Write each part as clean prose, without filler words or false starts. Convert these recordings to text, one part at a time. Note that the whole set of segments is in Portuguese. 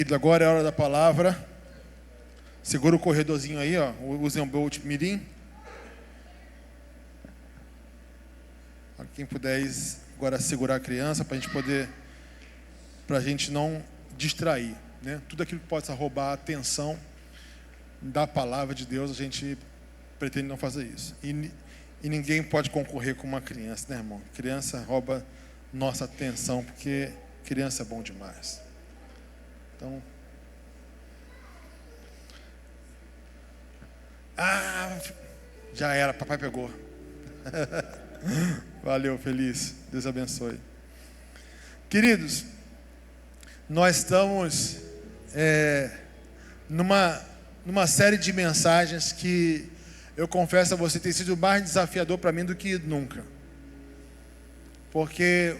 querido, agora é a hora da palavra. Segura o corredorzinho aí, ó. Usem o Bolt Mirim. Quem puder agora segurar a criança para a gente não distrair, né? Tudo aquilo que possa roubar a atenção da palavra de Deus, a gente pretende não fazer isso. E ninguém pode concorrer com uma criança, né, irmão? Criança rouba nossa atenção, porque criança é bom demais. Então, já era, papai pegou. Valeu, feliz. Deus abençoe. Queridos, nós estamos numa série de mensagens que eu confesso a você tem sido mais desafiador para mim do que nunca. Porque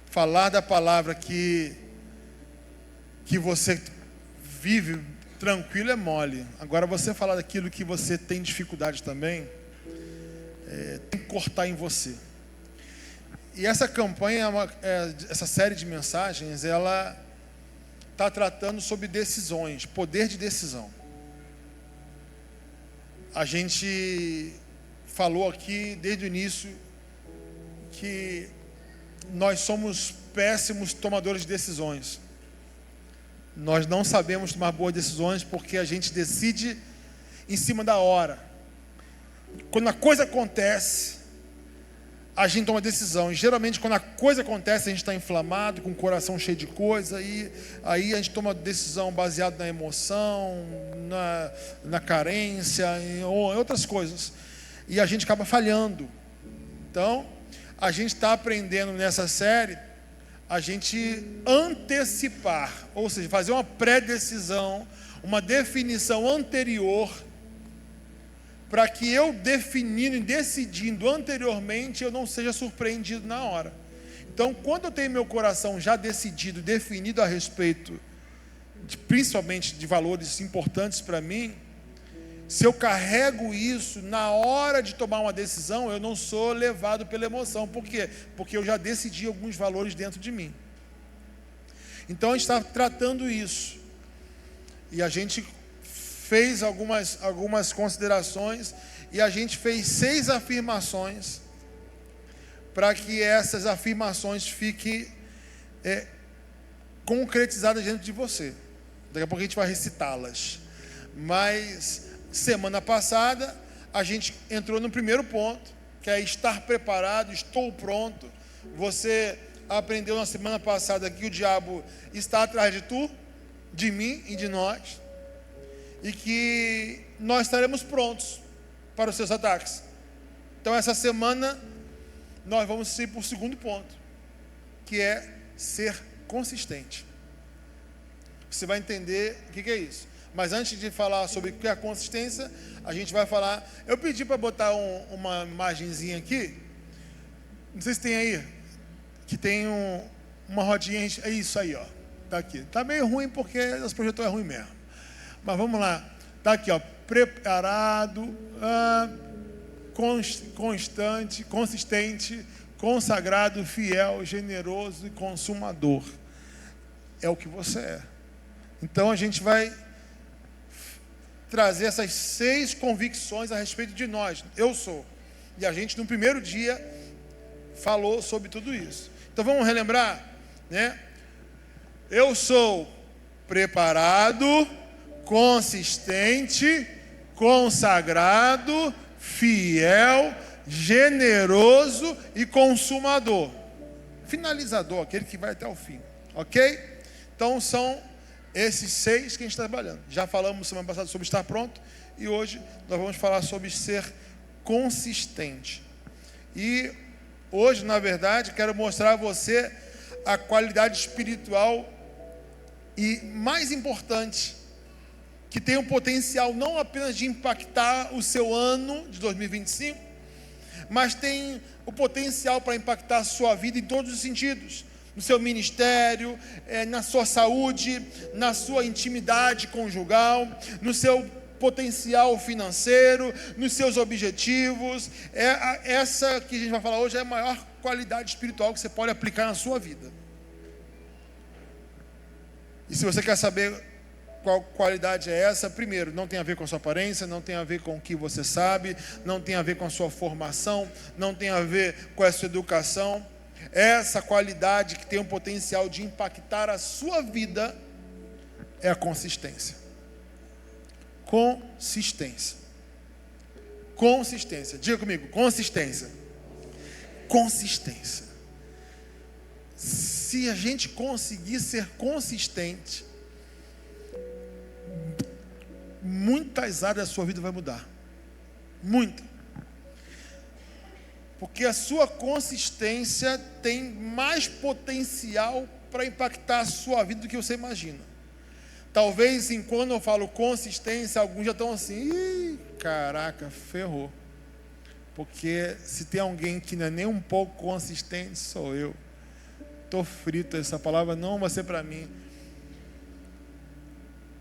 falar da palavra que você vive tranquilo é mole. Agora você falar daquilo que você tem dificuldade também, tem que cortar em você. E essa campanha, essa série de mensagens, ela está tratando sobre decisões, poder de decisão. A gente falou aqui desde o início que nós somos péssimos tomadores de decisões. Nós não sabemos tomar boas decisões porque a gente decide em cima da hora. Quando a coisa acontece, a gente toma decisão. E geralmente quando a coisa acontece, a gente está inflamado, com o coração cheio de coisa, e aí a gente toma decisão baseada na emoção, na carência, ou em outras coisas. E a gente acaba falhando. Então, a gente está aprendendo nessa série a gente antecipar, ou seja, fazer uma pré-decisão, uma definição anterior, para que eu definindo e decidindo anteriormente, eu não seja surpreendido na hora. Então, quando eu tenho meu coração já decidido, definido a respeito, principalmente de valores importantes para mim, se eu carrego isso na hora de tomar uma decisão, eu não sou levado pela emoção. Por quê? Porque eu já decidi alguns valores dentro de mim. Então a gente está tratando isso. E a gente fez algumas considerações e a gente fez 6 afirmações para que essas afirmações fiquem concretizadas dentro de você. Daqui a pouco a gente vai recitá-las. Mas semana passada a gente entrou no primeiro ponto, que é estar preparado, estou pronto. Você aprendeu na semana passada que o diabo está atrás de mim e de nós, e que nós estaremos prontos para os seus ataques. Então essa semana nós vamos ir para o segundo ponto, que é ser consistente. Você vai entender o que é isso. Mas antes de falar sobre o que é a consistência, a gente vai falar. Eu pedi para botar uma imagenzinha aqui. Não sei se tem aí. Que tem uma rodinha. É isso aí, ó. Tá aqui. Tá meio ruim porque esse projetor é ruim mesmo. Mas vamos lá. Tá aqui, ó. Preparado, constante, consistente, consagrado, fiel, generoso e consumador. É o que você é. Então a gente vai trazer essas 6 convicções a respeito de nós. Eu sou. E a gente no primeiro dia falou sobre tudo isso. Então vamos relembrar, né? Eu sou preparado, consistente, consagrado, fiel, generoso e consumador. Finalizador, aquele que vai até o fim. Ok? Então são esses 6 que a gente está trabalhando. Já falamos semana passada sobre estar pronto e hoje nós vamos falar sobre ser consistente. E hoje, na verdade, quero mostrar a você a qualidade espiritual e, mais importante, que tem o potencial não apenas de impactar o seu ano de 2025, mas tem o potencial para impactar a sua vida em todos os sentidos. No seu ministério, na sua saúde, na sua intimidade conjugal, no seu potencial financeiro, nos seus objetivos. Essa que a gente vai falar hoje é a maior qualidade espiritual que você pode aplicar na sua vida. E se você quer saber qual qualidade é essa, primeiro, não tem a ver com a sua aparência, não tem a ver com o que você sabe, não tem a ver com a sua formação, não tem a ver com a sua educação. Essa qualidade que tem o potencial de impactar a sua vida é a consistência. Consistência. Consistência. Diga comigo, consistência. Consistência. Se a gente conseguir ser consistente, muitas áreas da sua vida vai mudar. Muita. Porque a sua consistência tem mais potencial para impactar a sua vida do que você imagina. Talvez, quando eu falo consistência, alguns já estão assim, ih, caraca, ferrou. Porque se tem alguém que não é nem um pouco consistente, sou eu. Estou frito, essa palavra não vai ser para mim.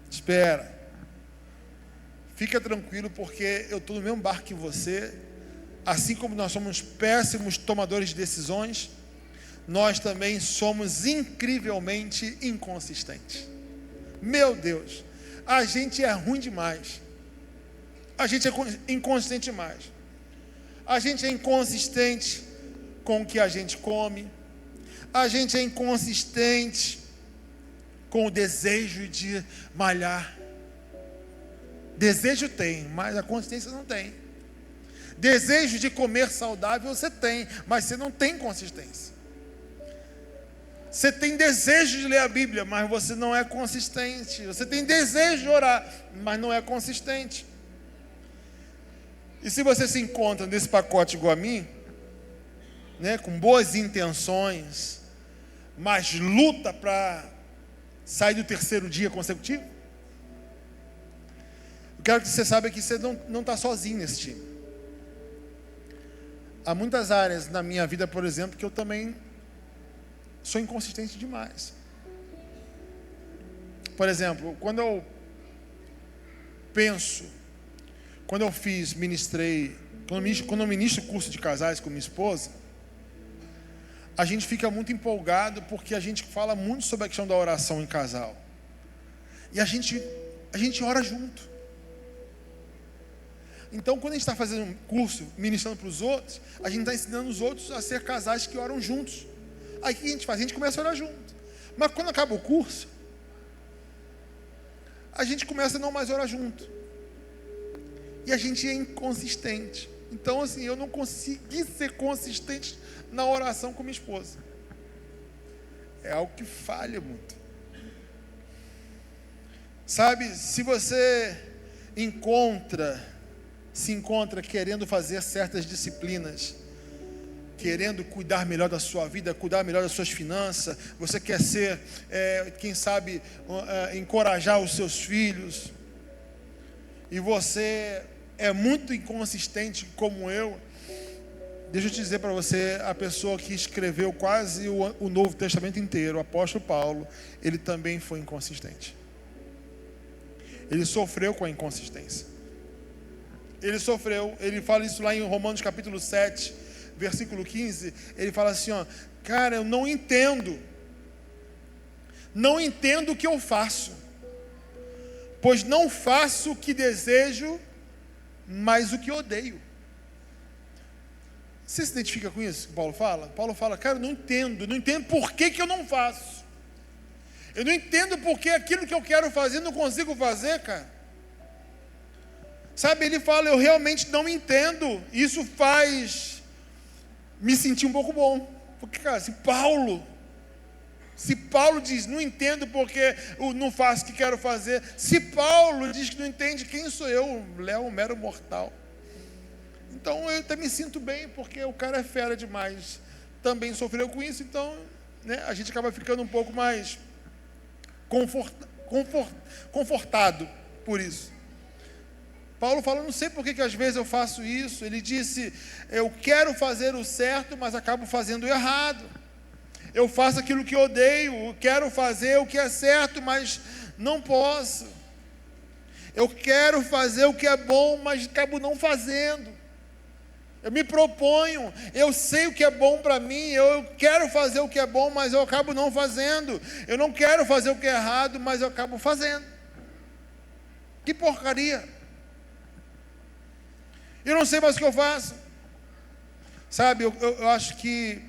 Espera. Fica tranquilo, porque eu estou no mesmo barco que você. Assim como nós somos péssimos tomadores de decisões, nós também somos incrivelmente inconsistentes. Meu Deus, a gente é ruim demais. A gente é inconsistente demais. A gente é inconsistente com o que a gente come. A gente é inconsistente com o desejo de malhar. Desejo tem, mas a consistência não tem. Desejo de comer saudável você tem, mas você não tem consistência. Você tem desejo de ler a Bíblia, mas você não é consistente. Você tem desejo de orar, mas não é consistente. E se você se encontra nesse pacote igual a mim, né, com boas intenções, mas luta para sair do terceiro dia consecutivo, eu quero que você saiba que você não está sozinho nesse time. Há muitas áreas na minha vida, por exemplo, que eu também sou inconsistente demais. Por exemplo, quando eu ministro curso de casais com minha esposa, a gente fica muito empolgado porque a gente fala muito sobre a questão da oração em casal. E a gente ora junto. Então, quando a gente está fazendo um curso, ministrando para os outros, a gente está ensinando os outros a ser casais que oram juntos. Aí o que a gente faz? A gente começa a orar junto. Mas quando acaba o curso, a gente começa a não mais orar junto. E a gente é inconsistente. Então, assim, eu não consegui ser consistente na oração com minha esposa. É algo que falha muito. Sabe, se você se encontra querendo fazer certas disciplinas, querendo cuidar melhor da sua vida, cuidar melhor das suas finanças, você quer ser, quem sabe, encorajar os seus filhos, e você é muito inconsistente como eu, deixa eu te dizer para você, a pessoa que escreveu quase o Novo Testamento inteiro, o apóstolo Paulo, ele também foi inconsistente. Ele sofreu com a inconsistência. Ele fala isso lá em Romanos capítulo 7, versículo 15, ele fala assim, ó, cara, eu não entendo o que eu faço, pois não faço o que desejo, mas o que odeio. Você se identifica com isso que Paulo fala? Paulo fala, cara, eu não entendo por que eu não faço. Eu não entendo por que aquilo que eu quero fazer não consigo fazer, cara. Sabe, ele fala, eu realmente não entendo. Isso faz me sentir um pouco bom. Porque, cara, se Paulo diz, não entendo porque eu não faço o que quero fazer. Se Paulo diz que não entende, quem sou eu? Léo, um mero mortal. Então eu até me sinto bem, porque o cara é fera demais. Também sofreu com isso, então, né, a gente acaba ficando um pouco mais confortado por isso. Paulo fala, não sei por que às vezes eu faço isso. Ele disse, eu quero fazer o certo, mas acabo fazendo o errado. Eu faço aquilo que eu odeio, eu quero fazer o que é certo, mas não posso. Eu quero fazer o que é bom, mas acabo não fazendo. Eu me proponho, eu sei o que é bom para mim, eu quero fazer o que é bom, mas eu acabo não fazendo. Eu não quero fazer o que é errado, mas eu acabo fazendo. Que porcaria! Eu não sei mais o que eu faço. Sabe, eu acho que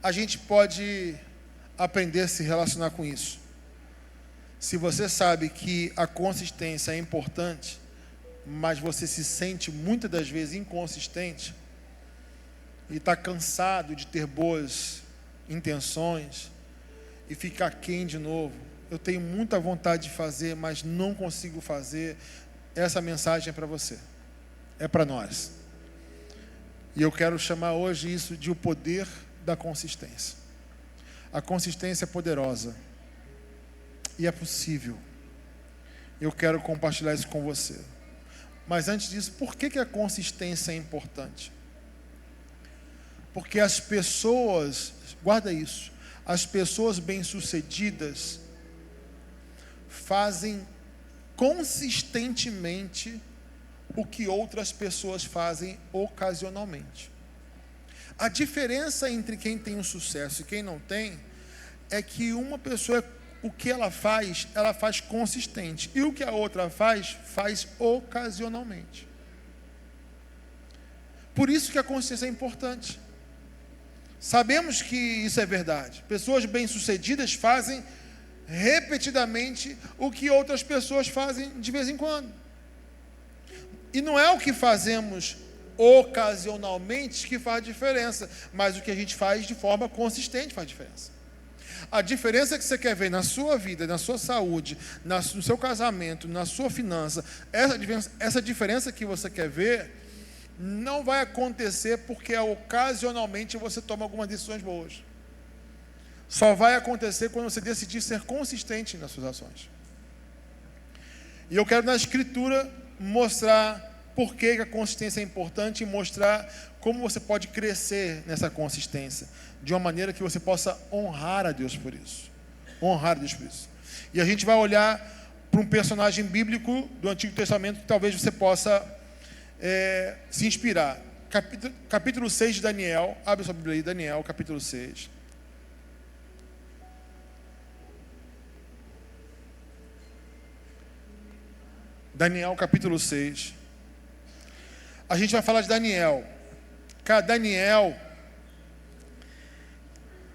a gente pode aprender a se relacionar com isso. Se você sabe que a consistência é importante, mas você se sente muitas das vezes inconsistente e está cansado de ter boas intenções e fica aquém de novo. Eu tenho muita vontade de fazer, mas não consigo fazer. Essa mensagem é para você, é para nós. E eu quero chamar hoje isso de o poder da consistência. A consistência é poderosa e é possível. Eu quero compartilhar isso com você. Mas antes disso, por que a consistência é importante? Porque as pessoas, guarda isso, as pessoas bem-sucedidas fazem consistentemente o que outras pessoas fazem ocasionalmente. A diferença entre quem tem um sucesso e quem não tem é que uma pessoa, o que ela faz consistente. E o que a outra faz ocasionalmente. Por isso que a consistência é importante. Sabemos que isso é verdade. Pessoas bem-sucedidas fazem repetidamente o que outras pessoas fazem de vez em quando. E não é o que fazemos ocasionalmente que faz diferença, mas o que a gente faz de forma consistente faz diferença. A diferença que você quer ver na sua vida, na sua saúde, no seu casamento, na sua finança, essa diferença que você quer ver, não vai acontecer porque ocasionalmente você toma algumas decisões boas. Só vai acontecer quando você decidir ser consistente nas suas ações. E eu quero na Escritura mostrar por que a consistência é importante e mostrar como você pode crescer nessa consistência, de uma maneira que você possa honrar a Deus por isso. Honrar a Deus por isso. E a gente vai olhar para um personagem bíblico do Antigo Testamento que talvez você possa se inspirar. Capítulo 6 de Daniel. Abre sua Bíblia aí, Daniel, capítulo 6. Daniel, capítulo 6. A gente vai falar de Daniel. Cara, Daniel,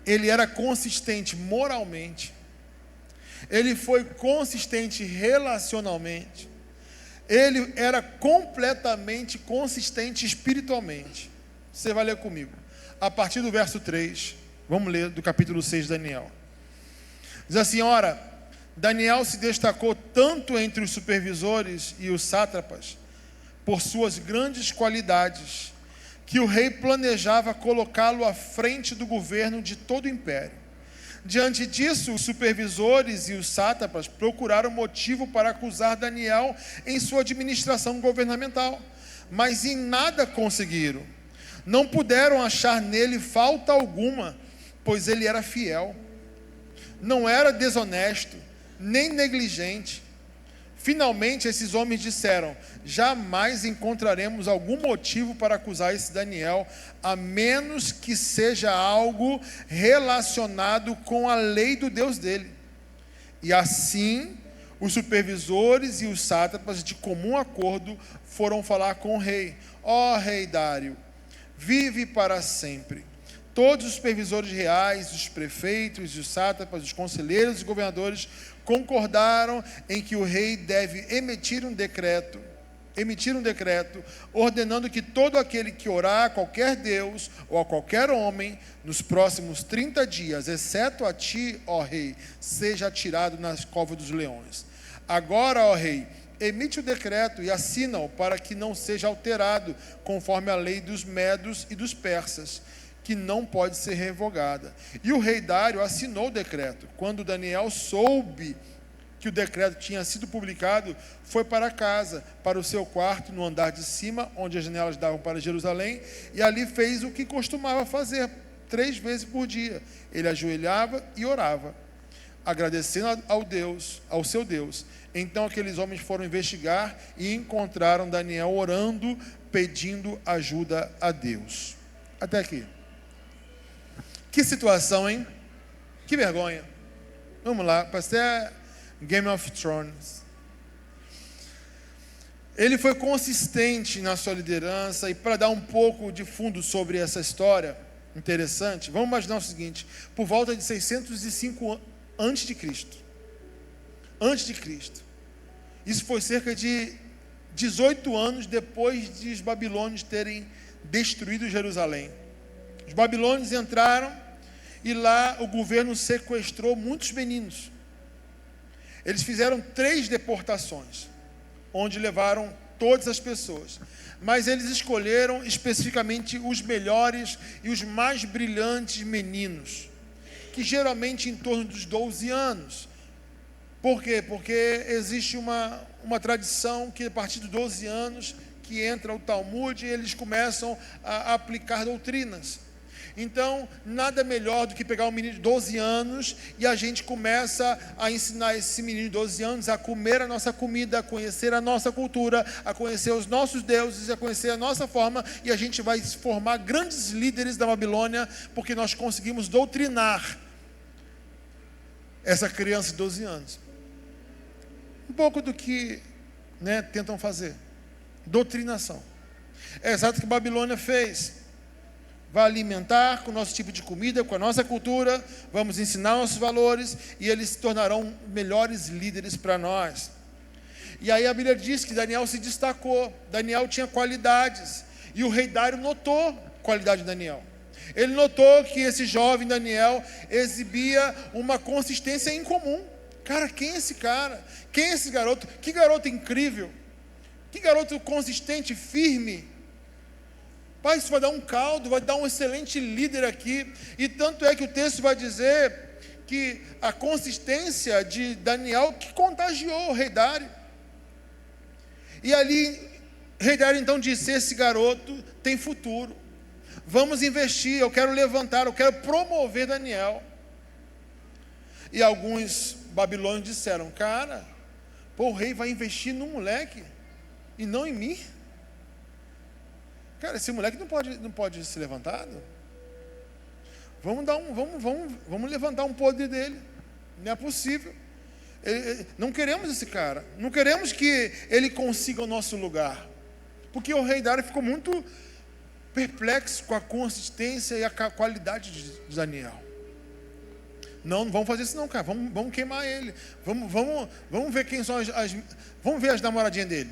ele era consistente moralmente. Ele foi consistente relacionalmente. Ele era completamente consistente espiritualmente. Você vai ler comigo. A partir do verso 3. Vamos ler do capítulo 6 de Daniel. Diz assim: ora, Daniel se destacou tanto entre os supervisores e os sátrapas por suas grandes qualidades, que o rei planejava colocá-lo à frente do governo de todo o império. Diante disso, os supervisores e os sátrapas procuraram motivo para acusar Daniel em sua administração governamental, mas em nada conseguiram. Não puderam achar nele falta alguma, pois ele era fiel. Não era desonesto, nem negligente. Finalmente, esses homens disseram: jamais encontraremos algum motivo para acusar esse Daniel, a menos que seja algo relacionado com a lei do Deus dele. E assim, os supervisores e os sátrapas, de comum acordo, foram falar com o rei: ó rei Dário, vive para sempre. Todos os supervisores reais, os prefeitos, os sátrapas, os conselheiros e governadores concordaram em que o rei deve emitir um decreto ordenando que todo aquele que orar a qualquer Deus ou a qualquer homem nos próximos 30 dias, exceto a ti, ó rei, seja atirado nas covas dos leões. Agora, ó rei, emite o decreto e assina-o para que não seja alterado, conforme a lei dos medos e dos persas, que não pode ser revogada. E o rei Dário assinou o decreto. Quando Daniel soube que o decreto tinha sido publicado, foi para casa, para o seu quarto, no andar de cima, onde as janelas davam para Jerusalém, e ali fez o que costumava fazer, 3 vezes por dia. Ele ajoelhava e orava, agradecendo ao seu Deus. Então aqueles homens foram investigar e encontraram Daniel orando pedindo ajuda a Deus. Até aqui. Que situação, hein? Que vergonha. Vamos lá, parece até Game of Thrones. Ele foi consistente na sua liderança, e para dar um pouco de fundo sobre essa história interessante, vamos imaginar o seguinte: por volta de 605 antes de Cristo. Isso foi cerca de 18 anos depois de os babilônios terem destruído Jerusalém. Os babilônios entraram e lá o governo sequestrou muitos meninos. Eles fizeram 3 deportações, onde levaram todas as pessoas. Mas eles escolheram especificamente os melhores e os mais brilhantes meninos, que geralmente em torno dos 12 anos. Por quê? Porque existe uma tradição que a partir dos 12 anos que entra o Talmud, eles começam a aplicar doutrinas. Então, nada melhor do que pegar um menino de 12 anos e a gente começa a ensinar esse menino de 12 anos a comer a nossa comida, a conhecer a nossa cultura, a conhecer os nossos deuses, a conhecer a nossa forma, e a gente vai formar grandes líderes da Babilônia, porque nós conseguimos doutrinar essa criança de 12 anos. Um pouco do que tentam fazer. Doutrinação. É exato o que a Babilônia fez. Vai alimentar com o nosso tipo de comida, com a nossa cultura, vamos ensinar nossos valores, e eles se tornarão melhores líderes para nós. E aí a Bíblia diz que Daniel se destacou. Daniel tinha qualidades, e o rei Dário notou a qualidade de Daniel. Ele notou que esse jovem Daniel exibia uma consistência incomum. Cara, quem é esse cara? Quem é esse garoto? Que garoto incrível! Que garoto consistente, firme! Pai, isso vai dar um caldo, vai dar um excelente líder aqui. E tanto é que o texto vai dizer que a consistência de Daniel que contagiou o rei Dário. E ali, o rei Dário então disse: esse garoto tem futuro. Vamos investir, eu quero levantar, eu quero promover Daniel. E alguns babilônios disseram: cara, o rei vai investir num moleque e não em mim? Cara, esse moleque não pode ser levantado. Vamos levantar um podre dele. Não é possível. Não queremos esse cara. Não queremos que ele consiga o nosso lugar. Porque o rei Dário ficou muito perplexo com a consistência e a qualidade de Daniel. Não vamos fazer isso não, cara. Vamos queimar ele. Vamos ver quem são vamos ver as namoradinhas dele.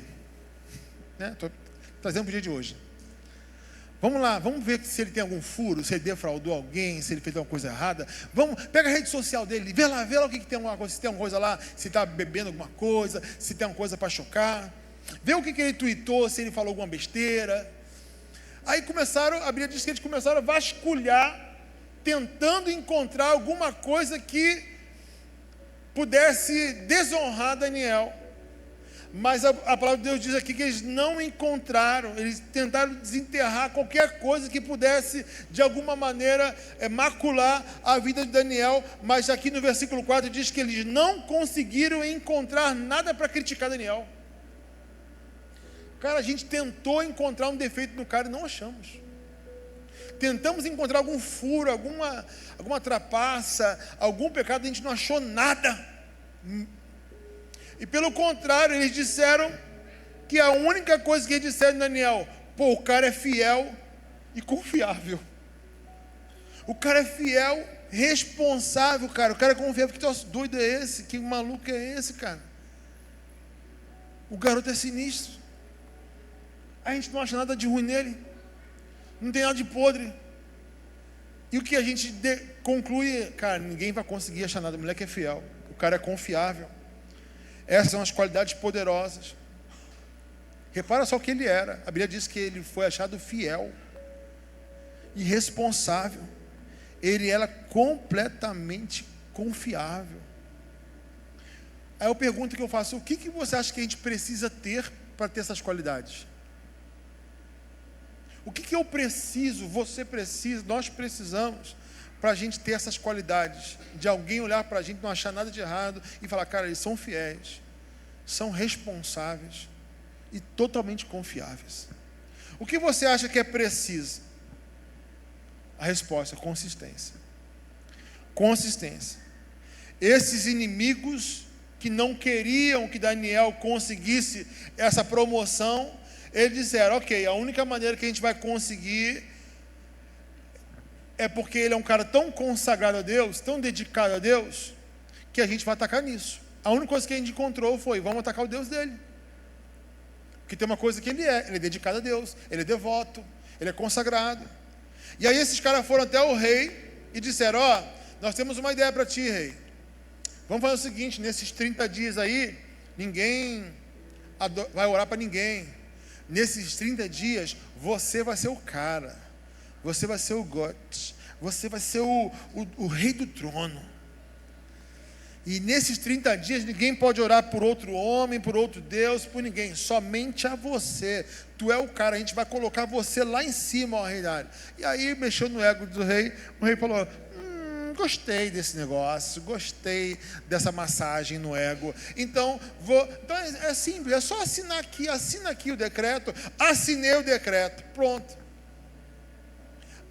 Estou trazendo para o dia de hoje. Vamos lá, vamos ver se ele tem algum furo, se ele defraudou alguém, se ele fez alguma coisa errada. Pega a rede social dele, vê lá o que tem alguma coisa, se tem alguma coisa lá, se está bebendo alguma coisa, se tem alguma coisa para chocar. Vê o que ele tweetou, se ele falou alguma besteira. Aí a Bíblia diz que eles começaram a vasculhar, tentando encontrar alguma coisa que pudesse desonrar Daniel. Mas a palavra de Deus diz aqui que eles não encontraram. Eles tentaram desenterrar qualquer coisa que pudesse de alguma maneira macular a vida de Daniel. Mas aqui no versículo 4 diz que eles não conseguiram encontrar nada para criticar Daniel. Cara, a gente tentou encontrar um defeito no cara e não achamos. Tentamos encontrar algum furo, alguma trapaça, algum pecado, a gente não achou nada. E pelo contrário, eles disseram que a única coisa que eles disseram de Daniel: o cara é fiel e confiável. O cara é fiel, responsável, cara. O cara é confiável. Que troço doido é esse? Que maluco é esse, cara? O garoto é sinistro. A gente não acha nada de ruim nele. Não tem nada de podre. E o que a gente conclui, cara, ninguém vai conseguir achar nada. O moleque é fiel. O cara é confiável. Essas são as qualidades poderosas. Repara só o que ele era. A Bíblia diz que ele foi achado fiel e responsável. Ele era completamente confiável. Aí eu pergunto que eu faço: o que você acha que a gente precisa ter para ter essas qualidades? O que eu preciso, você precisa, nós precisamos para a gente ter essas qualidades, de alguém olhar para a gente, não achar nada de errado e falar: cara, eles são fiéis, são responsáveis e totalmente confiáveis. O que você acha que é preciso? A resposta é consistência. Consistência. Esses inimigos que não queriam que Daniel conseguisse essa promoção, eles disseram, ok, a única maneira que a gente vai conseguir é porque ele é um cara tão consagrado a Deus, tão dedicado a Deus, que a gente vai atacar nisso. A única coisa que a gente encontrou foi, vamos atacar o Deus dele. Porque tem uma coisa que ele é dedicado a Deus, ele é devoto, ele é consagrado. E aí esses caras foram até o rei e disseram, nós temos uma ideia para ti, rei. Vamos fazer o seguinte, nesses 30 dias aí, ninguém vai orar para ninguém. Nesses 30 dias, você vai ser o cara. Você vai ser o God. Você vai ser o rei do trono. E nesses 30 dias, ninguém pode orar por outro homem, por outro Deus, por ninguém. Somente a você. Tu é o cara, a gente vai colocar você lá em cima, ó rei Dário. E aí, mexeu no ego do rei. O rei falou, gostei desse negócio, gostei dessa massagem no ego. Então é simples, é só assinar aqui, assina aqui o decreto. Assinei o decreto, pronto.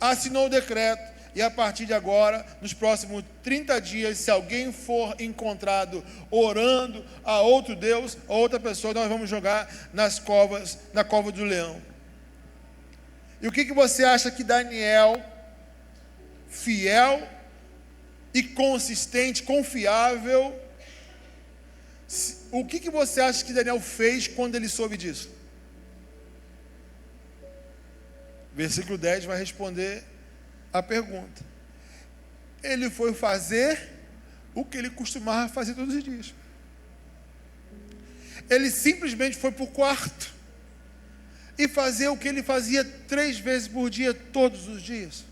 Assinou o decreto. E a partir de agora, nos próximos 30 dias, se alguém for encontrado orando a outro Deus, a outra pessoa, nós vamos jogar na cova do leão. E o que você acha que Daniel, fiel e consistente, confiável, o que você acha que Daniel fez quando ele soube disso? Versículo 10 vai responder a pergunta. Ele foi fazer o que ele costumava fazer todos os dias. Ele simplesmente foi para o quarto e fazer o que ele fazia 3 vezes por dia, todos os dias.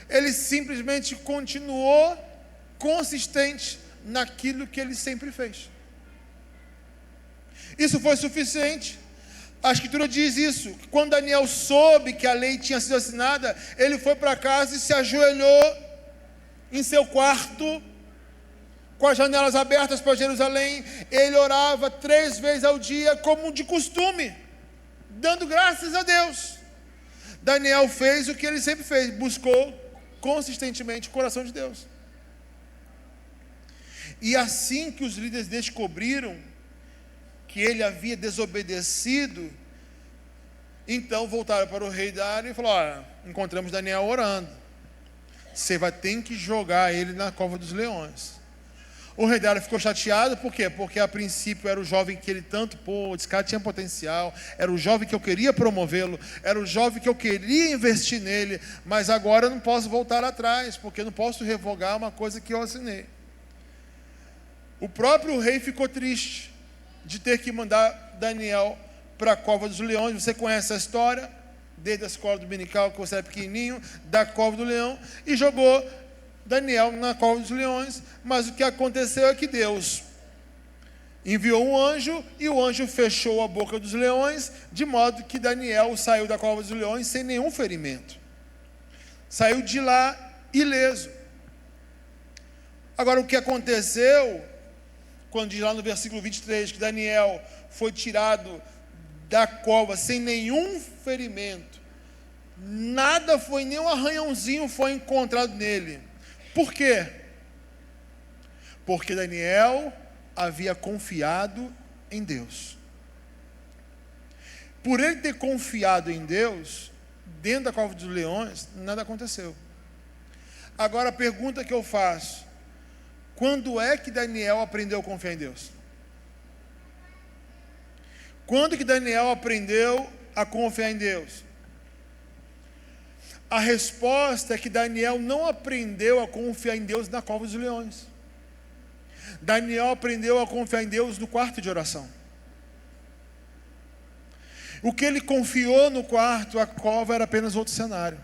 Ele simplesmente continuou consistente naquilo que ele sempre fez. Isso foi suficiente. A Escritura diz isso. Quando Daniel soube que a lei tinha sido assinada, ele foi para casa e se ajoelhou em seu quarto, com as janelas abertas para Jerusalém. Ele orava 3 vezes ao dia, como de costume, dando graças a Deus. Daniel fez o que ele sempre fez, buscou consistentemente o coração de Deus. E assim que os líderes descobriram que ele havia desobedecido, então voltaram para o rei Dário e falaram, encontramos Daniel orando, você vai ter que jogar ele na cova dos leões. O rei Dário ficou chateado, por quê? Porque a princípio era o jovem que ele tanto, esse cara tinha potencial, era o jovem que eu queria promovê-lo, era o jovem que eu queria investir nele, mas agora eu não posso voltar atrás, porque eu não posso revogar uma coisa que eu assinei. O próprio rei ficou triste de ter que mandar Daniel para a cova dos leões. Você conhece a história, desde a escola dominical, que você era pequenininho, da cova do leão, e jogou Daniel na cova dos leões. Mas o que aconteceu é que Deus enviou um anjo, e o anjo fechou a boca dos leões, de modo que Daniel saiu da cova dos leões sem nenhum ferimento. Saiu de lá ileso. Agora, o que aconteceu, quando diz lá no versículo 23, que Daniel foi tirado da cova sem nenhum ferimento, nada foi, nem um arranhãozinho foi encontrado nele. Por quê? Porque Daniel havia confiado em Deus. Por ele ter confiado em Deus, dentro da cova dos leões, nada aconteceu. Agora a pergunta que eu faço, quando é que Daniel aprendeu a confiar em Deus? Quando que Daniel aprendeu a confiar em Deus? A resposta é que Daniel não aprendeu a confiar em Deus na cova dos leões. Daniel aprendeu a confiar em Deus no quarto de oração. O que ele confiou no quarto, a cova, era apenas outro cenário.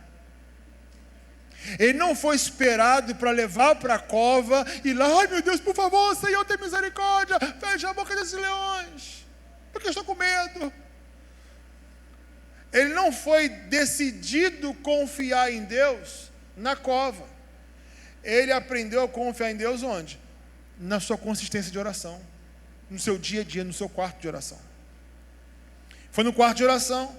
Ele não foi esperado para levar para a cova e lá, ai meu Deus, por favor, Senhor, tem misericórdia, fecha a boca desses leões, porque eu estou com medo. Ele não foi decidido confiar em Deus na cova. Ele aprendeu a confiar em Deus onde? Na sua consistência de oração, no seu dia a dia, no seu quarto de oração. Foi no quarto de oração.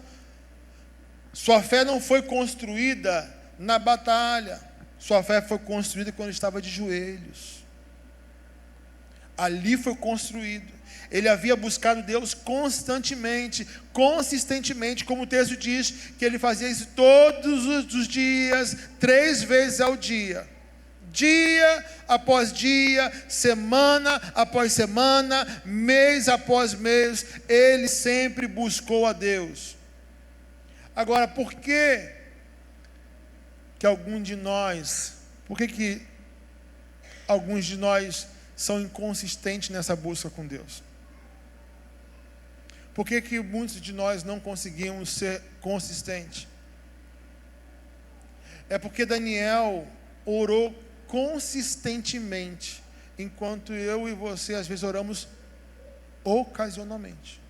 Sua fé não foi construída na batalha. Sua fé foi construída quando ele estava de joelhos. Ali foi construído. Ele havia buscado Deus constantemente, consistentemente, como o texto diz, que ele fazia isso todos os dias, 3 vezes ao dia. Dia após dia, semana após semana, mês após mês, ele sempre buscou a Deus. Agora, por que alguns de nós são inconsistentes nessa busca com Deus? Por que muitos de nós não conseguimos ser consistentes? É porque Daniel orou consistentemente, enquanto eu e você às vezes oramos ocasionalmente.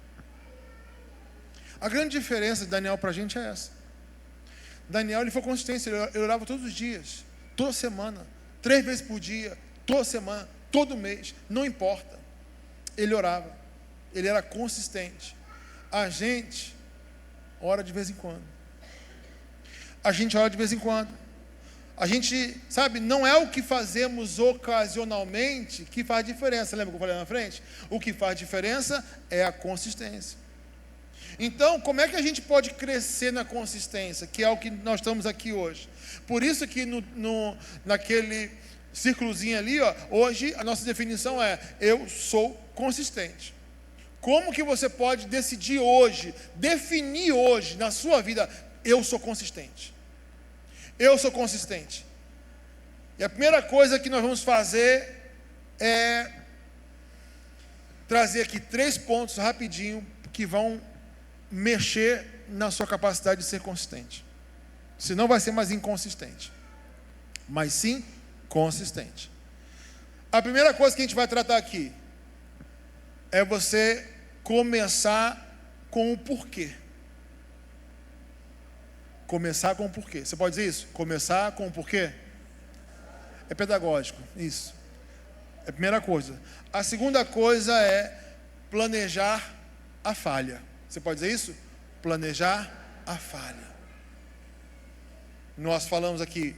A grande diferença de Daniel para a gente é essa. Daniel, ele foi consistente, ele orava todos os dias, toda semana, 3 vezes por dia, toda semana, todo mês, não importa. Ele orava, ele era consistente. A gente ora de vez em quando. A gente ora de vez em quando. A gente, sabe, não é o que fazemos ocasionalmente que faz diferença. Lembra que eu falei lá na frente? O que faz diferença é a consistência. Então, como é que a gente pode crescer na consistência? Que é o que nós estamos aqui hoje. Por isso que naquele círculozinho ali, ó, hoje a nossa definição é: eu sou consistente. Como que você pode decidir hoje, definir hoje na sua vida: eu sou consistente? Eu sou consistente. E a primeira coisa que nós vamos fazer é trazer aqui 3 pontos rapidinho que vão mexer na sua capacidade de ser consistente. Senão vai ser mais inconsistente, mas sim consistente. A primeira coisa que a gente vai tratar aqui é você começar com o porquê. Começar com o porquê. Você pode dizer isso? Começar com o porquê? É pedagógico, isso. É a primeira coisa. A segunda coisa é planejar a falha. Você pode dizer isso? Planejar a falha. Nós falamos aqui,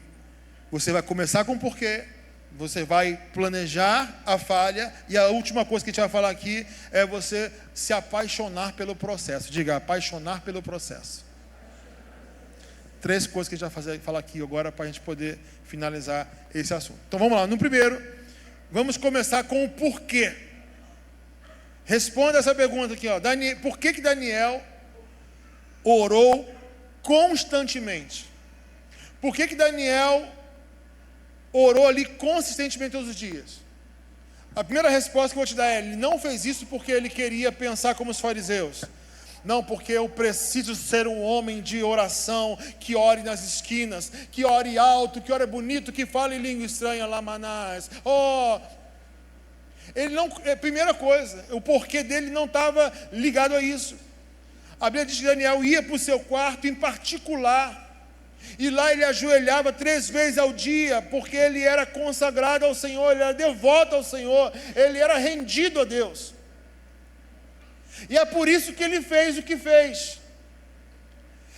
você vai começar com o porquê, você vai planejar a falha, e a última coisa que a gente vai falar aqui é você se apaixonar pelo processo. Diga, apaixonar pelo processo. 3 coisas que a gente vai falar aqui agora para a gente poder finalizar esse assunto. Então vamos lá, no primeiro, vamos começar com o porquê. Responda essa pergunta aqui, ó. Por que Daniel orou constantemente? Por que Daniel orou ali consistentemente todos os dias? A primeira resposta que eu vou te dar é: ele não fez isso porque ele queria pensar como os fariseus. Não, porque eu preciso ser um homem de oração, que ore nas esquinas, que ore alto, que ore bonito, que fale em língua estranha, lamanás. Ele não, primeira coisa, o porquê dele não estava ligado a isso. A Bíblia diz que Daniel ia para o seu quarto em particular, e lá ele ajoelhava 3 vezes ao dia, porque ele era consagrado ao Senhor, ele era devoto ao Senhor, ele era rendido a Deus. E é por isso que ele fez o que fez.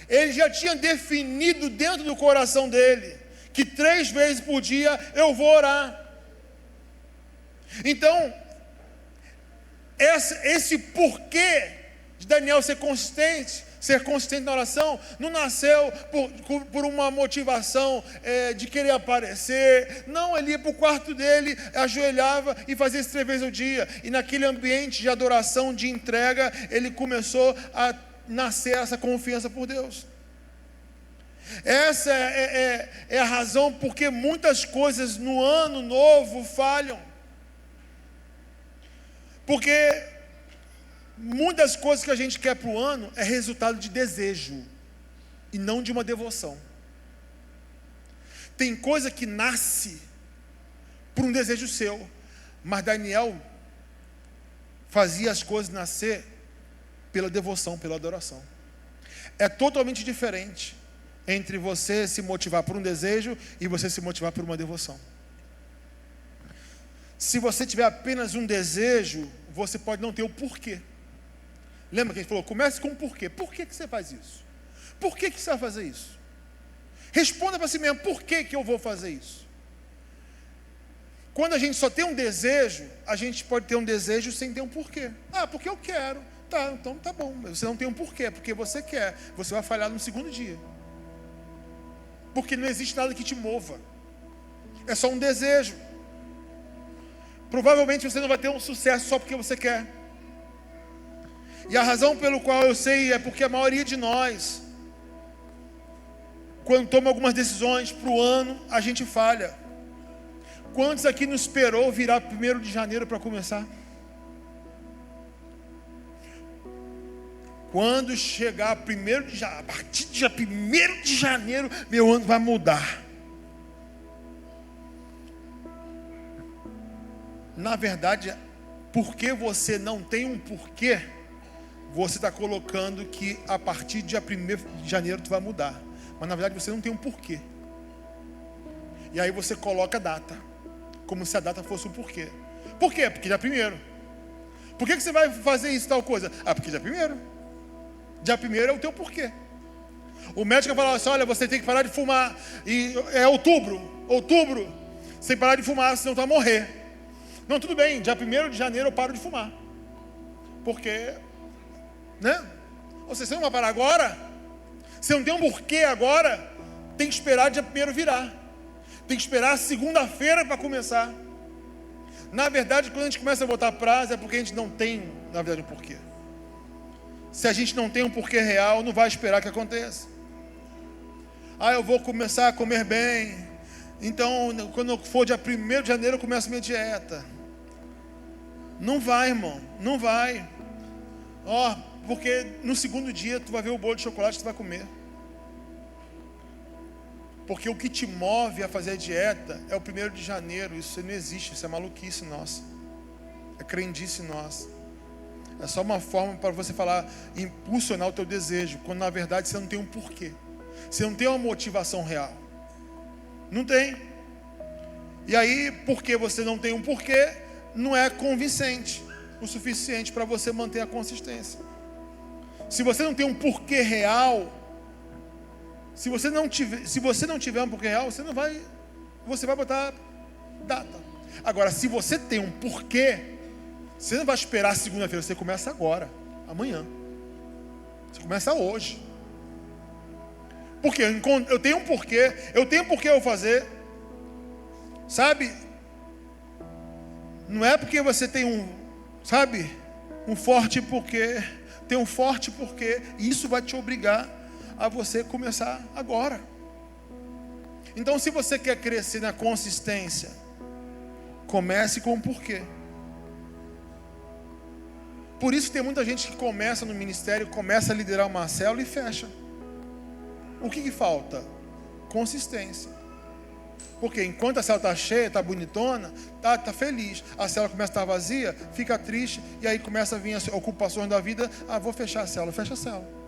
Ele já tinha definido dentro do coração dele que 3 vezes por dia eu vou orar. Então, esse porquê de Daniel ser consistente na oração, não nasceu por uma motivação de querer aparecer. Não, ele ia para o quarto dele, ajoelhava e fazia isso 3 vezes ao dia. E naquele ambiente de adoração, de entrega, ele começou a nascer essa confiança por Deus. Essa é a razão porque muitas coisas no ano novo falham. Porque muitas coisas que a gente quer para o ano é resultado de desejo e não de uma devoção. Tem coisa que nasce por um desejo seu, mas Daniel fazia as coisas nascer pela devoção, pela adoração. É totalmente diferente entre você se motivar por um desejo e você se motivar por uma devoção. Se você tiver apenas um desejo, você pode não ter o porquê. Lembra que a gente falou? Comece com o porquê. Por que você faz isso? Por que você vai fazer isso? Responda para si mesmo, por que eu vou fazer isso? Quando a gente só tem um desejo, a gente pode ter um desejo sem ter um porquê. Ah, porque eu quero. Tá, então tá bom. Você não tem um porquê, porque você quer. Você vai falhar no segundo dia. Porque não existe nada que te mova. É só um desejo. Provavelmente você não vai ter um sucesso só porque você quer. E a razão pelo qual eu sei é porque a maioria de nós, quando toma algumas decisões para o ano, a gente falha. Quantos aqui não esperou virar 1º de janeiro para começar? Quando chegar a partir de dia 1º de janeiro, meu ano vai mudar. Na verdade, porque você não tem um porquê, você está colocando que a partir de dia 1º de janeiro tu vai mudar. Mas na verdade você não tem um porquê. E aí você coloca a data, como se a data fosse um porquê. Por quê? Porque dia 1º. Por que você vai fazer isso, tal coisa? Ah, porque dia 1º. Dia 1º é o teu porquê. O médico vai falar assim, olha, você tem que parar de fumar. E é outubro, sem parar de fumar, senão tu vai morrer. Não, tudo bem, dia 1º de janeiro eu paro de fumar. Porque, né? Ou seja, você não vai parar agora? Você não tem um porquê agora? Tem que esperar dia 1º virar. Tem que esperar segunda-feira para começar. Na verdade, quando a gente começa a botar prazo, é porque a gente não tem, na verdade, um porquê. Se a gente não tem um porquê real, não vai esperar que aconteça. Ah, eu vou começar a comer bem. Então, quando for dia 1º de janeiro, eu começo a minha dieta. Não vai, irmão. Não vai. Porque no segundo dia, tu vai ver o bolo de chocolate que tu vai comer. Porque o que te move a fazer a dieta é o 1º de janeiro. Isso não existe, isso é maluquice nossa. É crendice nossa. É só uma forma para você falar, impulsionar o teu desejo, quando na verdade você não tem um porquê. Você não tem uma motivação real. Não tem. E aí, porque você não tem um porquê, não é convincente o suficiente para você manter a consistência. Se você não tem um porquê real, se você não tiver um porquê real, você vai botar data. Agora, se você tem um porquê, você não vai esperar segunda-feira, você começa agora, amanhã. Você começa hoje. Porque eu tenho um porquê, eu tenho um porquê eu fazer. Sabe? Não é porque você tem um forte porquê. Tem um forte porquê. E isso vai te obrigar a você começar agora. Então, se você quer crescer na consistência, comece com o porquê. Por isso tem muita gente que começa no ministério, começa a liderar uma célula e fecha. O que falta? Consistência. Porque enquanto a célula está cheia, está bonitona, está feliz. A célula começa a estar vazia, fica triste, e aí começa a vir as ocupações da vida. Ah, vou fechar a célula, fecha a célula.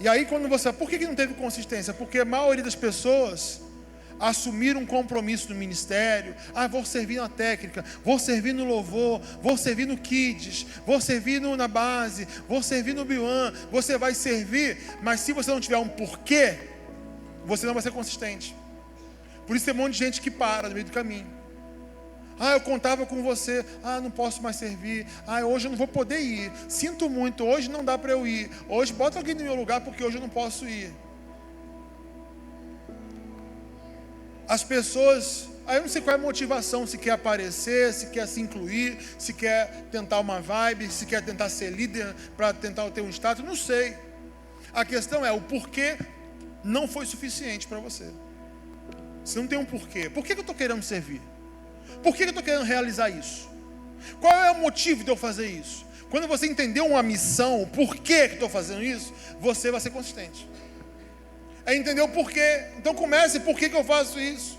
E aí quando você... Por que não teve consistência? Porque a maioria das pessoas assumiram um compromisso no ministério. Ah, vou servir na técnica, vou servir no louvor, vou servir no kids, vou servir na base, vou servir no Biwan. Você vai servir, mas se você não tiver um porquê, você não vai ser consistente. Por isso tem um monte de gente que para no meio do caminho. Ah, eu contava com você. Ah, não posso mais servir. Ah, hoje eu não vou poder ir. Sinto muito, hoje não dá para eu ir. Hoje bota alguém no meu lugar porque hoje eu não posso ir. As pessoas, aí eu não sei qual é a motivação, se quer aparecer, se quer se incluir, se quer tentar uma vibe, se quer tentar ser líder para tentar ter um status, não sei. A questão é, o porquê não foi suficiente para você. Você não tem um porquê. Por que eu estou querendo servir? Por que eu estou querendo realizar isso? Qual é o motivo de eu fazer isso? Quando você entender uma missão, o porquê que estou fazendo isso, você vai ser consistente. É entender o porquê. Então comece, por que eu faço isso?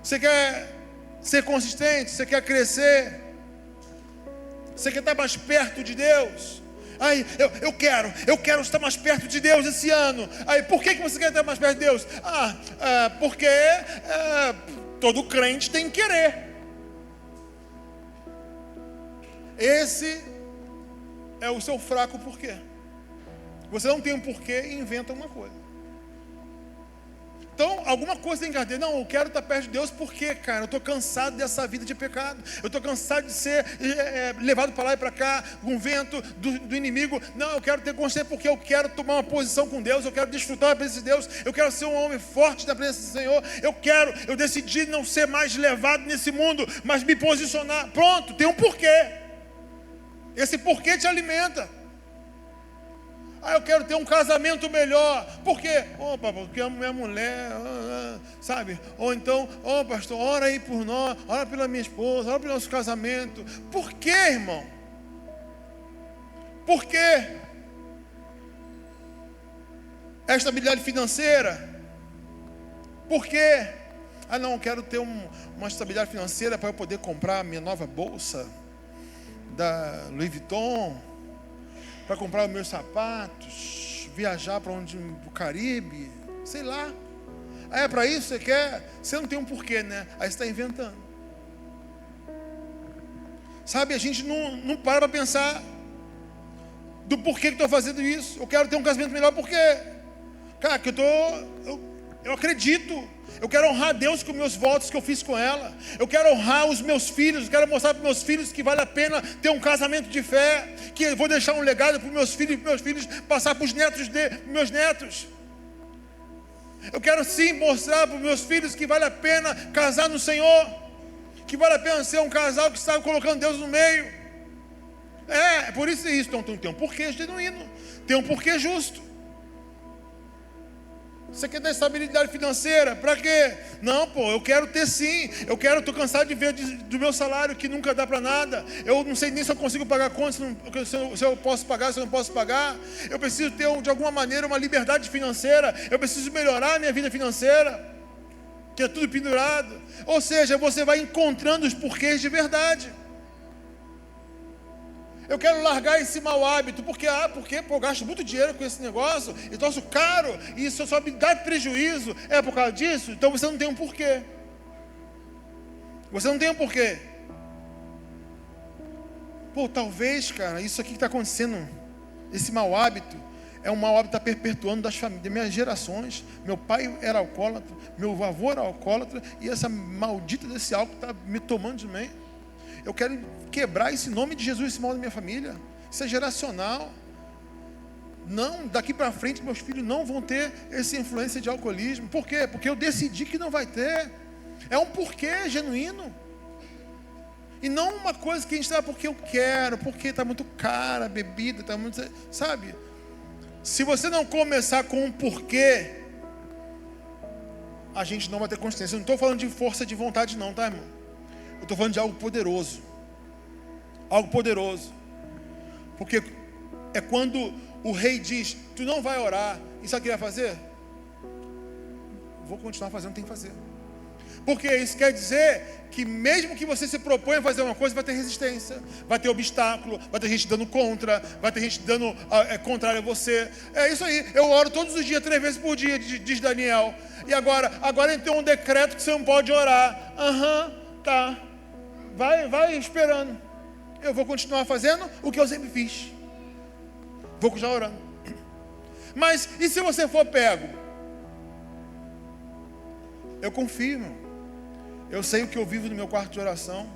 Você quer ser consistente? Você quer crescer? Você quer estar mais perto de Deus? Ai, eu quero estar mais perto de Deus esse ano. Aí, por que você quer estar mais perto de Deus? Porque todo crente tem que querer. Esse é o seu fraco porquê. Você não tem um porquê e inventa uma coisa. Então, alguma coisa tem que arder. Não, eu quero estar perto de Deus porque, cara, eu estou cansado dessa vida de pecado. Eu estou cansado de ser levado para lá e para cá, com o vento do inimigo. Não, eu quero ter consciência porque eu quero tomar uma posição com Deus. Eu quero desfrutar da presença de Deus. Eu quero ser um homem forte na presença do Senhor. Eu decidi não ser mais levado nesse mundo, mas me posicionar. Pronto, tem um porquê. Esse porquê te alimenta. Eu quero ter um casamento melhor. Por quê? Porque a minha mulher, sabe? Ou então, pastor, ora aí por nós, ora pela minha esposa, ora pelo nosso casamento. Por quê, irmão? Por quê? É estabilidade financeira? Por quê? Não, eu quero ter uma estabilidade financeira para eu poder comprar a minha nova bolsa da Louis Vuitton, para comprar os meus sapatos, viajar para o Caribe, sei lá. É para isso que você quer? Você não tem um porquê, né? Aí você está inventando. Sabe, a gente não para pensar do porquê que estou fazendo isso. Eu quero ter um casamento melhor porque, cara, que eu acredito. Eu quero honrar Deus com meus votos que eu fiz com ela. Eu quero honrar os meus filhos. Eu quero mostrar para os meus filhos que vale a pena ter um casamento de fé. Que eu vou deixar um legado para os meus filhos passar para os netos meus netos. Eu quero sim mostrar para os meus filhos que vale a pena casar no Senhor. Que vale a pena ser um casal que está colocando Deus no meio. É por isso Então tem um porquê genuíno. Tem um porquê justo. Você quer ter estabilidade financeira? Para quê? Não, eu quero ter sim. Estou cansado de ver do meu salário que nunca dá para nada. Eu não sei nem se eu consigo pagar contas, se eu posso pagar, se eu não posso pagar. Eu preciso ter, de alguma maneira, uma liberdade financeira. Eu preciso melhorar a minha vida financeira, que é tudo pendurado. Ou seja, você vai encontrando os porquês de verdade. Eu quero largar esse mau hábito, porque eu gasto muito dinheiro com esse negócio, e troço caro, e isso só me dá prejuízo. É por causa disso? Então você não tem um porquê. Você não tem um porquê. Talvez, cara, isso aqui que está acontecendo, esse mau hábito, é um mau hábito que está perpetuando das minhas gerações. Meu pai era alcoólatra, meu avô era alcoólatra, e essa maldita desse álcool está me tomando de mim. Eu quero quebrar esse nome de Jesus, esse mal da minha família. Isso é geracional. Não, daqui para frente meus filhos não vão ter essa influência de alcoolismo. Por quê? Porque eu decidi que não vai ter. É um porquê genuíno. E não uma coisa que a gente dá porque eu quero, porque está muito cara a bebida, está muito... Sabe? Se você não começar com um porquê, a gente não vai ter consciência. Eu não estou falando de força de vontade não, tá, irmão? Eu estou falando de algo poderoso. Algo poderoso. Porque é quando o rei diz, tu não vai orar, e sabe o que ele vai fazer? Vou continuar fazendo, tem que fazer. Porque isso quer dizer que mesmo que você se proponha a fazer uma coisa, vai ter resistência, vai ter obstáculo, vai ter gente dando contra, vai ter gente dando contrário a você. É isso aí, eu oro todos os dias, 3 vezes por dia, diz Daniel. E agora tem um decreto que você não pode orar. Tá. Vai esperando. Eu vou continuar fazendo o que eu sempre fiz. Vou continuar orando. Mas e se você for pego? Eu confio, irmão. Eu sei o que eu vivo no meu quarto de oração.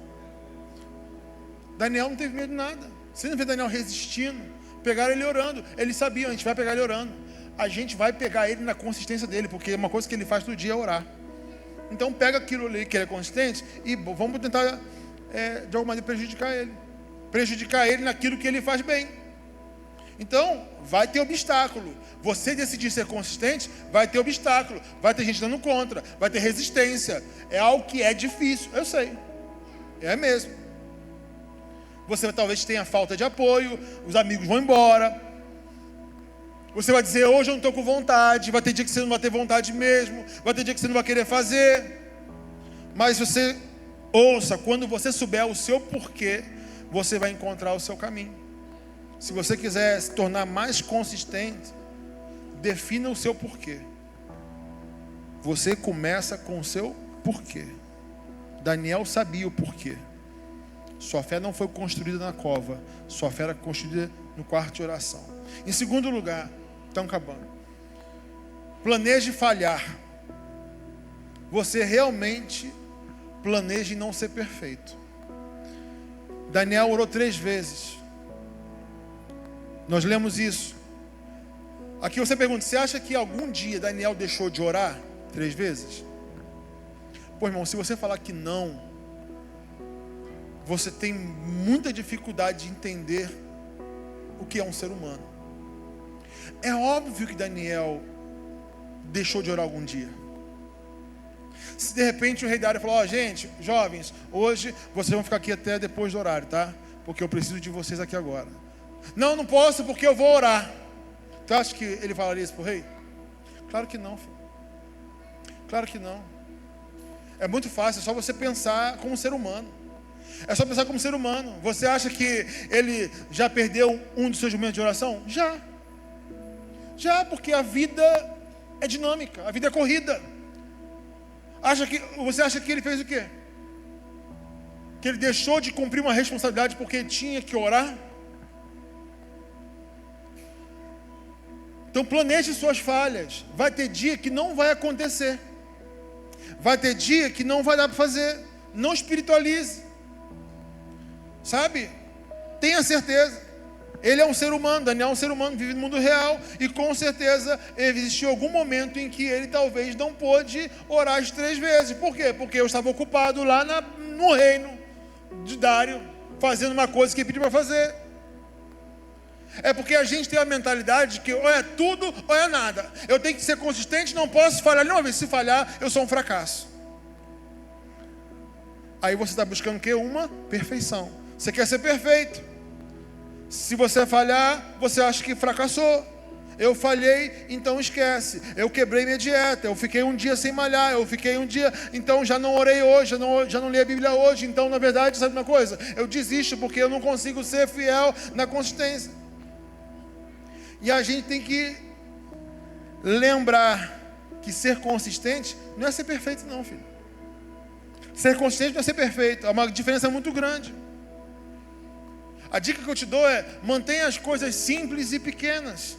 Daniel não teve medo de nada. Você não vê Daniel resistindo. Pegaram ele orando. Eles sabiam, a gente vai pegar ele orando. A gente vai pegar ele na consistência dele, porque uma coisa que ele faz todo dia é orar. Então pega aquilo ali que ele é consistente e vamos tentar de alguma maneira prejudicar ele naquilo que ele faz bem. Então vai ter obstáculo. Você decidir ser consistente, vai ter obstáculo, vai ter gente dando contra, vai ter resistência. É algo que é difícil, eu sei, é mesmo. Você talvez tenha falta de apoio, os amigos vão embora. Você vai dizer, hoje eu não estou com vontade. Vai ter dia que você não vai ter vontade mesmo, vai ter dia que você não vai querer fazer. Mas você ouça, quando você souber o seu porquê, você vai encontrar o seu caminho. Se você quiser se tornar mais consistente, defina o seu porquê. Você começa com o seu porquê. Daniel sabia o porquê. Sua fé não foi construída na cova. Sua fé era construída no quarto de oração. Em segundo lugar, estão acabando. Planeje falhar. Você realmente planeja em não ser perfeito. Daniel orou 3 vezes. Nós lemos isso. Aqui você pergunta, você acha que algum dia Daniel deixou de orar 3 vezes? Pô, irmão, se você falar que não, você tem muita dificuldade de entender o que é um ser humano. É óbvio que Daniel deixou de orar algum dia. Se de repente o rei Dário falou, gente, jovens, hoje vocês vão ficar aqui até depois do horário, tá? Porque eu preciso de vocês aqui agora. Não posso porque eu vou orar. Tu acha que ele falaria isso para o rei? Claro que não, filho. Claro que não. É muito fácil, é só você pensar como ser humano. É só pensar como ser humano. Você acha que ele já perdeu um dos seus momentos de oração? Já, porque a vida é dinâmica, a vida é corrida. Você acha que ele fez o quê? Que ele deixou de cumprir uma responsabilidade porque tinha que orar? Então planeje suas falhas. Vai ter dia que não vai acontecer. Vai ter dia que não vai dar para fazer. Não espiritualize. Sabe? Tenha certeza. Ele é um ser humano, Daniel é um ser humano, vive no mundo real. E com certeza existiu algum momento em que ele talvez não pôde orar as 3 vezes. Por quê? Porque eu estava ocupado lá no reino de Dário, fazendo uma coisa que pediu para fazer. É porque a gente tem a mentalidade de que ou é tudo ou é nada. Eu tenho que ser consistente, não posso falhar nenhuma vez. Se falhar, eu sou um fracasso. Aí você está buscando o quê? Uma perfeição. Você quer ser perfeito. Se você falhar, você acha que fracassou. Eu falhei, então esquece. Eu quebrei minha dieta, eu fiquei um dia sem malhar, eu fiquei um dia, então já não orei hoje, já não li a Bíblia hoje. Então, na verdade, sabe uma coisa? Eu desisto porque eu não consigo ser fiel na consistência. E a gente tem que lembrar que ser consistente não é ser perfeito não, filho. Ser consistente não é ser perfeito, é uma diferença muito grande. A dica que eu te dou é, mantenha as coisas simples e pequenas.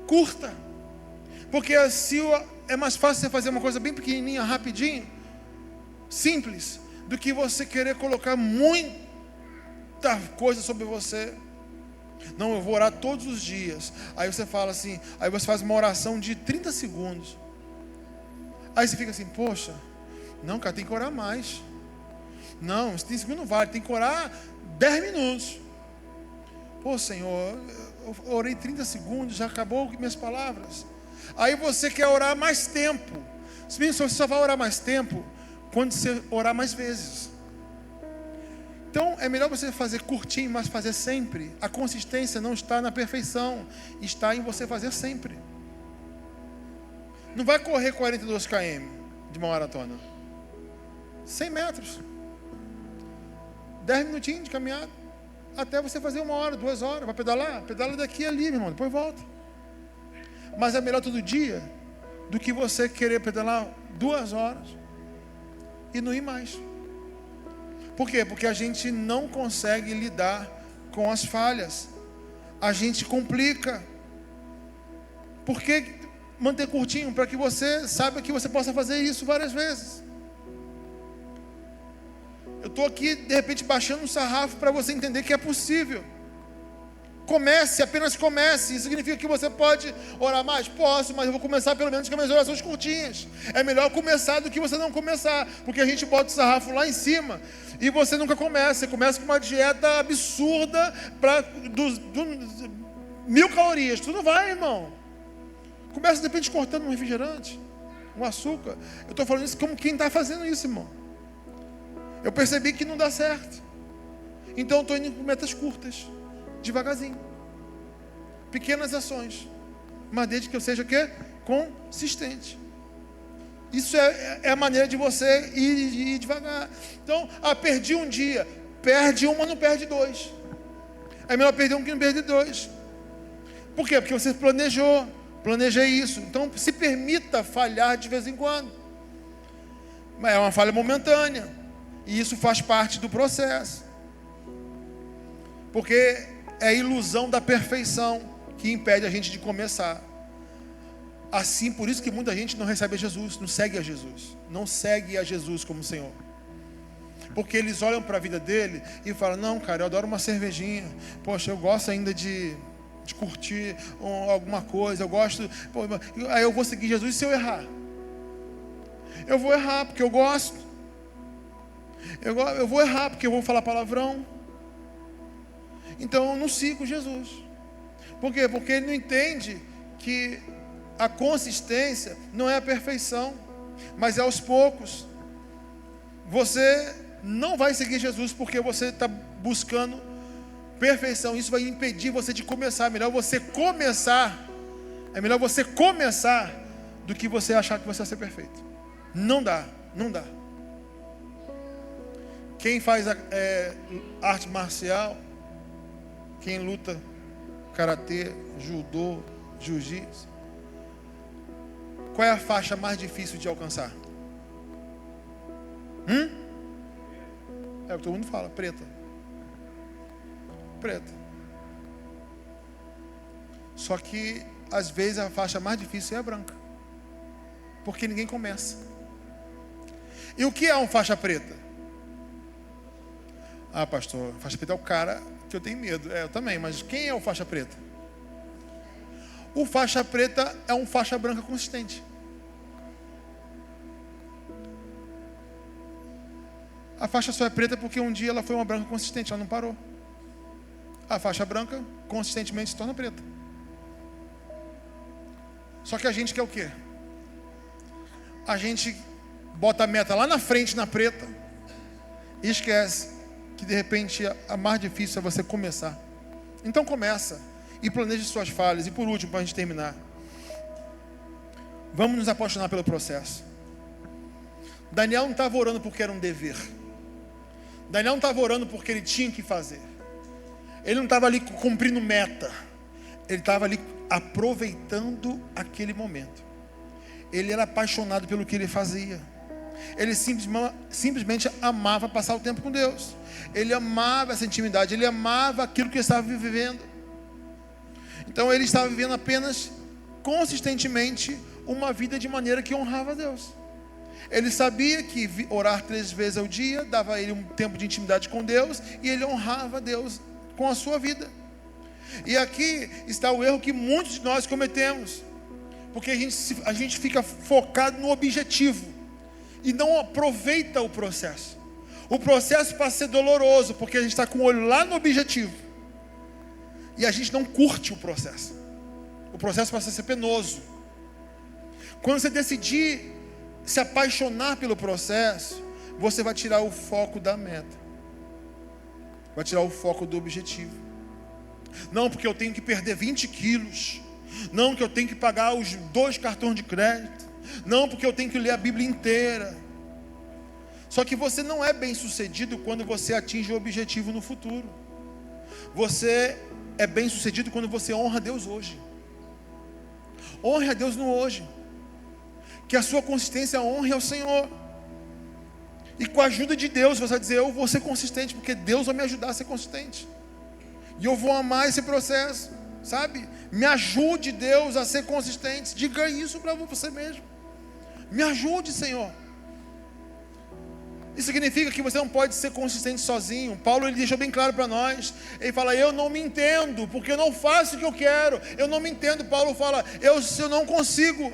Curta. Porque é mais fácil você fazer uma coisa bem pequenininha, rapidinho, simples, do que você querer colocar muita coisa sobre você. Não, eu vou orar todos os dias. Aí você fala assim, aí você faz uma oração de 30 segundos. Aí você fica assim, poxa, não, cara, tem que orar mais. Não, 30 segundos não vale, tem que orar 10 minutos. Pô, Senhor, eu orei 30 segundos, já acabou minhas palavras. Aí você quer orar mais tempo. Você só vai orar mais tempo quando você orar mais vezes. Então, é melhor você fazer curtinho, mas fazer sempre. A consistência não está na perfeição, está em você fazer sempre. Não vai correr 42 km de uma maratona. 100 metros. 10 minutinhos de caminhada. Até você fazer 1 hora, 2 horas. Vai pedalar? Pedala daqui e ali, meu irmão. Depois volta. Mas é melhor todo dia do que você querer pedalar 2 horas e não ir mais. Por quê? Porque a gente não consegue lidar com as falhas. A gente complica. Por que manter curtinho? Para que você saiba que você possa fazer isso várias vezes. Eu estou aqui, de repente, baixando um sarrafo para você entender que é possível. Comece, apenas comece. Isso significa que você pode orar mais? Posso, mas eu vou começar pelo menos com as minhas orações curtinhas. É melhor começar do que você não começar, porque a gente bota o sarrafo lá em cima e você nunca começa. Você começa com uma dieta absurda para 1000 calorias. Tu não vai, irmão. Começa de repente cortando um refrigerante, um açúcar. Eu estou falando isso como quem está fazendo isso, irmão. Eu percebi que não dá certo. Então estou indo com metas curtas. Devagarzinho. Pequenas ações. Mas desde que eu seja o quê? Consistente. Isso é a maneira de você ir devagar. Então, perdi um dia. Perde uma, não perde 2. É melhor perder um que não perder 2. Por quê? Porque você planejou. Planejei isso. Então, se permita falhar de vez em quando. Mas é uma falha momentânea. E isso faz parte do processo. Porque é a ilusão da perfeição que impede a gente de começar. Assim, por isso que muita gente não recebe a Jesus, não segue a Jesus. Não segue a Jesus como Senhor. Porque eles olham para a vida dele e falam, não, cara, eu adoro uma cervejinha. Poxa, eu gosto ainda de curtir alguma coisa. Eu gosto... Pô, aí eu vou seguir Jesus e se eu errar? Eu vou errar porque eu gosto. Eu vou errar porque eu vou falar palavrão. Então eu não sigo Jesus. Por quê? Porque ele não entende que a consistência não é a perfeição, mas é aos poucos. Você não vai seguir Jesus porque você está buscando perfeição. Isso vai impedir você de começar. É melhor você começar do que você achar que você vai ser perfeito. Não dá. Quem faz arte marcial, quem luta karatê, judô, jiu-jitsu, qual é a faixa mais difícil de alcançar? É o que todo mundo fala, preta. Só que às vezes a faixa mais difícil é a branca, porque ninguém começa. E o que é um faixa preta? Ah, pastor, faixa preta é o cara que eu tenho medo. Eu também, mas quem é o faixa preta? O faixa preta é um faixa branca consistente. A faixa só é preta porque um dia ela foi uma branca consistente, ela não parou. A faixa branca consistentemente se torna preta. Só que a gente quer o quê? A gente bota a meta lá na frente, na preta, e esquece que de repente a mais difícil é você começar. Então começa e planeje suas falhas. E por último, para a gente terminar, vamos nos apaixonar pelo processo. Daniel não estava orando porque era um dever. Daniel não estava orando porque ele tinha que fazer. Ele não estava ali cumprindo meta. Ele estava ali aproveitando aquele momento. Ele era apaixonado pelo que ele fazia. Ele simplesmente amava passar o tempo com Deus. Ele amava essa intimidade. Ele amava aquilo que ele estava vivendo. Então ele estava vivendo apenas consistentemente uma vida de maneira que honrava a Deus. Ele sabia que orar 3 vezes ao dia dava a ele um tempo de intimidade com Deus, e ele honrava a Deus com a sua vida. E aqui está o erro que muitos de nós cometemos, porque a gente fica focado no objetivo e não aproveita o processo. O processo passa a ser doloroso, porque a gente está com o olho lá no objetivo e a gente não curte o processo. O processo passa a ser penoso. Quando você decidir se apaixonar pelo processo, você vai tirar o foco da meta, vai tirar o foco do objetivo. Não, porque eu tenho que perder 20 quilos. Não, que eu tenho que pagar os 2 cartões de crédito. Não, porque eu tenho que ler a Bíblia inteira. Só que você não é bem sucedido quando você atinge o objetivo no futuro. Você é bem sucedido quando você honra a Deus hoje. Honre a Deus no hoje. Que a sua consistência honre ao Senhor. E com a ajuda de Deus, você vai dizer, eu vou ser consistente, porque Deus vai me ajudar a ser consistente. E eu vou amar esse processo, sabe? Me ajude, Deus, a ser consistente. Diga isso para você mesmo. Me ajude, Senhor. Isso significa que você não pode ser consistente sozinho. Paulo, ele deixou bem claro para nós. Ele fala, eu não me entendo, porque eu não faço o que eu quero. Eu não me entendo. Paulo fala, eu não consigo.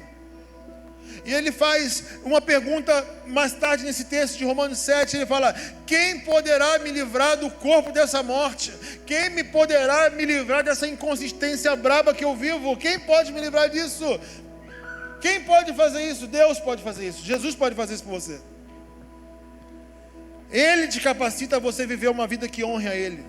E ele faz uma pergunta mais tarde nesse texto de Romanos 7, ele fala, quem poderá me livrar do corpo dessa morte? Quem me poderá me livrar dessa inconsistência braba que eu vivo? Quem pode me livrar disso? Quem pode fazer isso? Deus pode fazer isso. Jesus pode fazer isso por você. Ele te capacita a você viver uma vida que honre a Ele.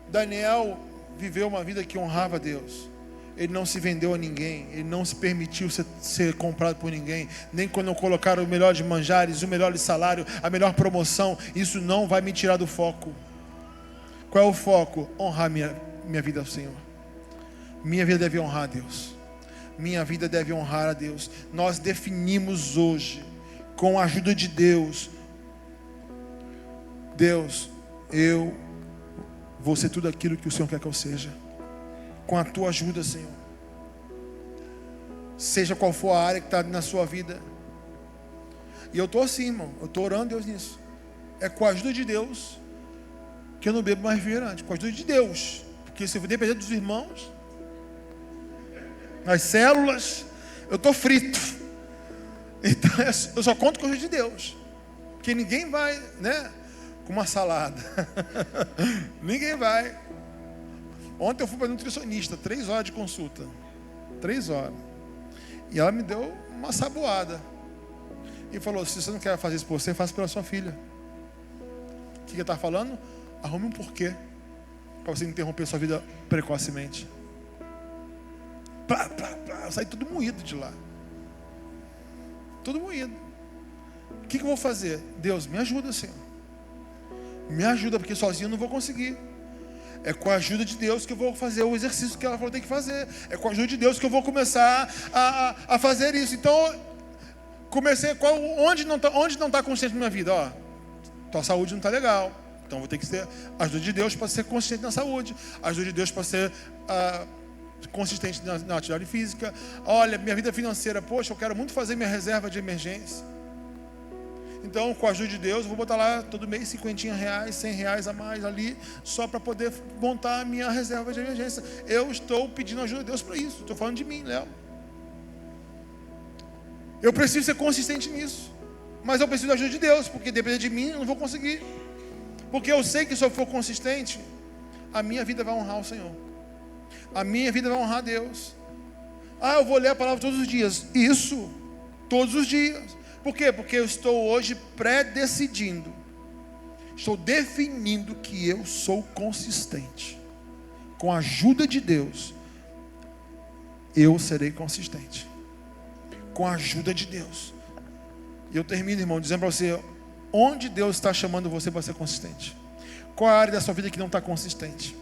Daniel viveu uma vida que honrava a Deus. Ele não se vendeu a ninguém. Ele não se permitiu ser comprado por ninguém. Nem quando colocaram o melhor de manjares, o melhor de salário, a melhor promoção. Isso não vai me tirar do foco. Qual é o foco? Honrar minha vida ao Senhor. Minha vida deve honrar a Deus. Minha vida deve honrar a Deus. Nós definimos hoje, com a ajuda de Deus, Deus, eu vou ser tudo aquilo que o Senhor quer que eu seja, com a tua ajuda, Senhor. Seja qual for a área que está na sua vida. E eu estou assim, irmão, eu estou orando a Deus nisso. É com a ajuda de Deus que eu não bebo mais refrigerante, com a ajuda de Deus. Porque se eu depender dos irmãos, as células, eu estou frito. Então eu só conto com a ajuda de Deus. Porque ninguém vai, né, com uma salada. Ninguém vai. Ontem eu fui para a nutricionista, 3 horas de consulta. 3 horas. E ela me deu uma saboada. E falou, se você não quer fazer isso por você, faça pela sua filha. O que ela está falando? Arrume um porquê para você interromper sua vida precocemente. Eu saí tudo moído de lá. Tudo moído. O que eu vou fazer? Deus, me ajuda, Senhor. Me ajuda, porque sozinho eu não vou conseguir. É com a ajuda de Deus que eu vou fazer o exercício que ela falou que tem que fazer. É com a ajuda de Deus que eu vou começar a fazer isso. Então, comecei, onde não está consciente na minha vida? Ó, tua saúde não está legal. Então vou ter que ter a ajuda de Deus para ser consistente na saúde. A ajuda de Deus para ser consistente na atividade física. Olha, minha vida financeira, poxa, eu quero muito fazer minha reserva de emergência. Então, com a ajuda de Deus, eu vou botar lá todo mês R$50, R$100 a mais ali, só para poder montar a minha reserva de emergência. Eu estou pedindo ajuda de Deus para isso. Estou falando de mim, Léo. Eu preciso ser consistente nisso. Mas eu preciso da ajuda de Deus, porque depender de mim, eu não vou conseguir. Porque eu sei que se eu for consistente, a minha vida vai honrar o Senhor. A minha vida vai honrar Deus. Eu vou ler a palavra todos os dias. Isso, todos os dias. Por quê? Porque eu estou hoje pré-decidindo. Estou definindo que eu sou consistente. Com a ajuda de Deus, eu serei consistente. Com a ajuda de Deus. E eu termino, irmão, dizendo para você, onde Deus está chamando você para ser consistente? Qual é a área da sua vida que não está consistente?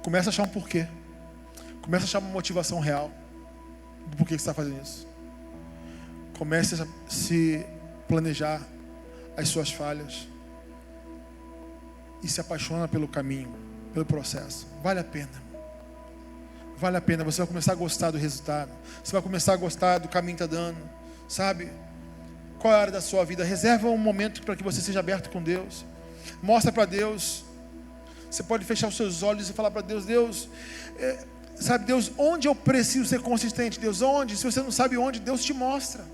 Começa a achar um porquê. Começa a achar uma motivação real do porquê que você está fazendo isso. Comece a se planejar as suas falhas. E se apaixona pelo caminho, pelo processo. Vale a pena. Vale a pena. Você vai começar a gostar do resultado. Você vai começar a gostar do caminho que está dando. Sabe? Qual é a área da sua vida? Reserva um momento para que você seja aberto com Deus. Mostra para Deus. Você pode fechar os seus olhos e falar para Deus, sabe, Deus, onde eu preciso ser consistente? Deus, onde? Se você não sabe onde, Deus te mostra.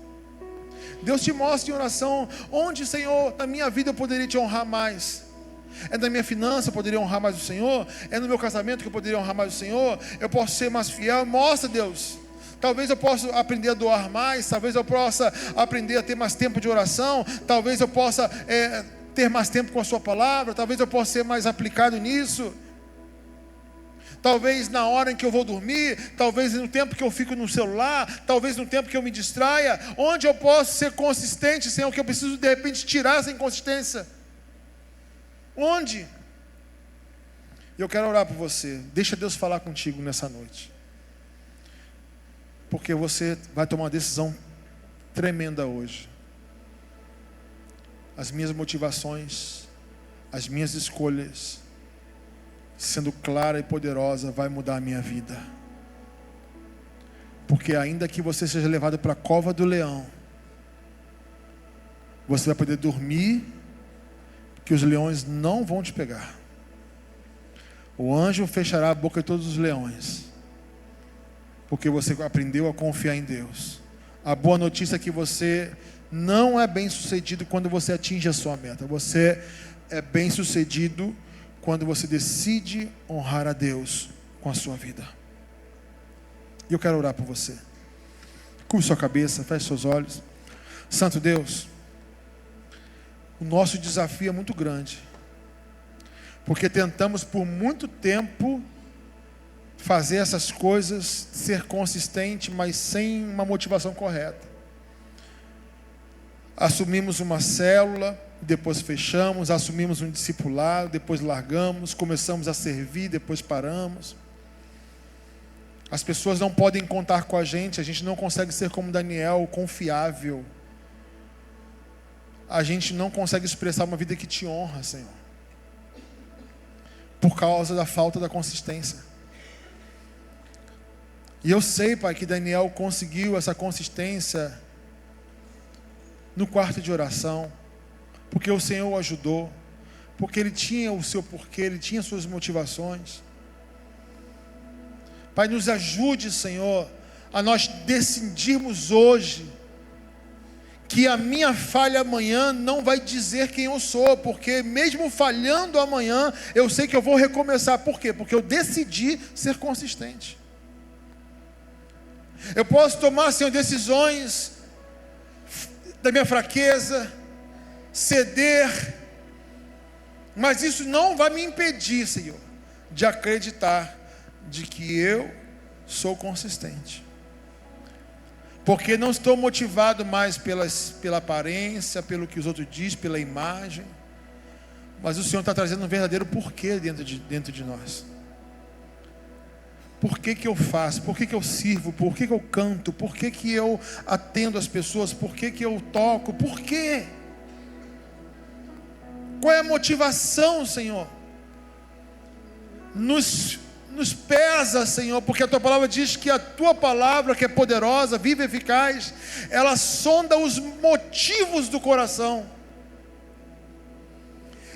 Deus te mostra em oração, onde, Senhor, na minha vida eu poderia te honrar mais. É na minha finança eu poderia honrar mais o Senhor? É no meu casamento que eu poderia honrar mais o Senhor? Eu posso ser mais fiel? Mostra, Deus. Talvez eu possa aprender a doar mais. Talvez eu possa aprender a ter mais tempo de oração. Talvez eu possa ter mais tempo com a sua palavra. Talvez eu possa ser mais aplicado nisso. Talvez na hora em que eu vou dormir, talvez no tempo que eu fico no celular, talvez no tempo que eu me distraia. Onde eu posso ser consistente, Senhor, que eu preciso de repente tirar essa inconsistência? Onde? Eu quero orar por você. Deixa Deus falar contigo nessa noite. Porque você vai tomar uma decisão tremenda hoje. As minhas motivações, as minhas escolhas, sendo clara e poderosa, vai mudar a minha vida. Porque ainda que você seja levado para a cova do leão, você vai poder dormir, que os leões não vão te pegar. O anjo fechará a boca de todos os leões, porque você aprendeu a confiar em Deus. A boa notícia é que você não é bem sucedido quando você atinge a sua meta. Você é bem sucedido quando você decide honrar a Deus com a sua vida. E eu quero orar por você. Curve sua cabeça, feche seus olhos. Santo Deus, o nosso desafio é muito grande, porque tentamos por muito tempo fazer essas coisas, ser consistente, mas sem uma motivação correta. Assumimos uma célula, depois fechamos, assumimos um discipulado, depois largamos, começamos a servir, depois paramos. As pessoas não podem contar com a gente não consegue ser como Daniel, confiável. a gente não consegue expressar uma vida que te honra, Senhor, por causa da falta da consistência. E eu sei, Pai, que Daniel conseguiu essa consistência no quarto de oração, porque o Senhor o ajudou, porque ele tinha o seu porquê, ele tinha suas motivações. Pai, nos ajude, Senhor, a nós decidirmos hoje que a minha falha amanhã não vai dizer quem eu sou, porque mesmo falhando amanhã, eu sei que eu vou recomeçar. Por quê? Porque eu decidi ser consistente. Eu posso tomar, Senhor, decisões da minha fraqueza, ceder, mas isso não vai me impedir, Senhor, de acreditar de que eu sou consistente. Porque não estou motivado mais pela aparência, pelo que os outros dizem, pela imagem, mas o Senhor está trazendo um verdadeiro porquê dentro de nós. Por que eu faço? Por que eu sirvo? Por que eu canto? Por que eu atendo as pessoas? Por que eu toco? Por quê? Qual é a motivação, Senhor? Nos pesa, Senhor, porque a Tua palavra diz que a Tua palavra, que é poderosa, viva e eficaz, ela sonda os motivos do coração.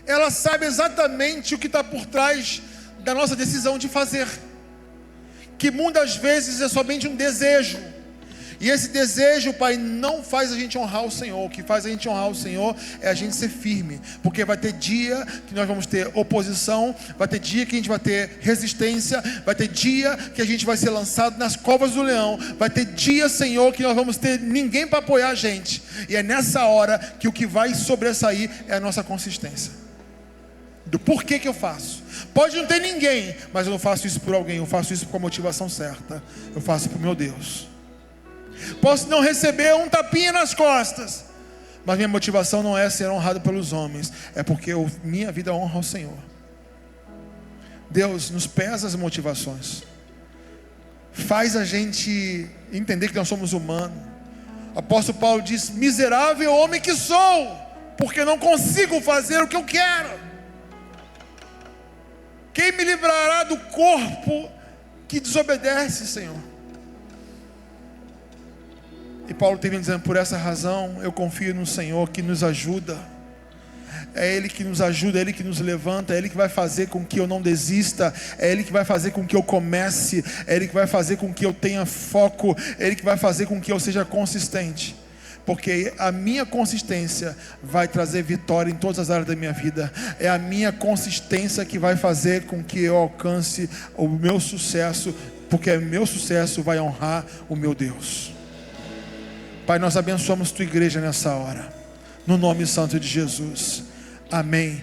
Ela sabe exatamente o que está por trás da nossa decisão de fazer, que muitas vezes é somente um desejo, e esse desejo, Pai, não faz a gente honrar o Senhor. O que faz a gente honrar o Senhor é a gente ser firme, porque vai ter dia que nós vamos ter oposição, vai ter dia que a gente vai ter resistência, vai ter dia que a gente vai ser lançado nas covas do leão, vai ter dia, Senhor, que nós vamos ter ninguém para apoiar a gente, e é nessa hora que o que vai sobressair é a nossa consistência, do porquê que eu faço. Pode não ter ninguém, mas eu não faço isso por alguém, eu faço isso com a motivação certa, eu faço para o meu Deus. Posso não receber um tapinha nas costas, mas minha motivação não é ser honrado pelos homens, é porque minha vida honra ao Senhor. Deus, nos pesa as motivações, faz a gente entender que nós somos humanos. O apóstolo Paulo diz: miserável homem que sou, porque não consigo fazer o que eu quero. Quem me livrará do corpo que desobedece, Senhor? E Paulo termina dizendo: por essa razão eu confio no Senhor que nos ajuda. É Ele que nos ajuda, é Ele que nos levanta, é Ele que vai fazer com que eu não desista, é Ele que vai fazer com que eu comece, é Ele que vai fazer com que eu tenha foco, é Ele que vai fazer com que eu seja consistente. Porque a minha consistência vai trazer vitória em todas as áreas da minha vida. É a minha consistência que vai fazer com que eu alcance o meu sucesso, porque o meu sucesso vai honrar o meu Deus. Pai, nós abençoamos Tua igreja nessa hora, no nome santo de Jesus. Amém.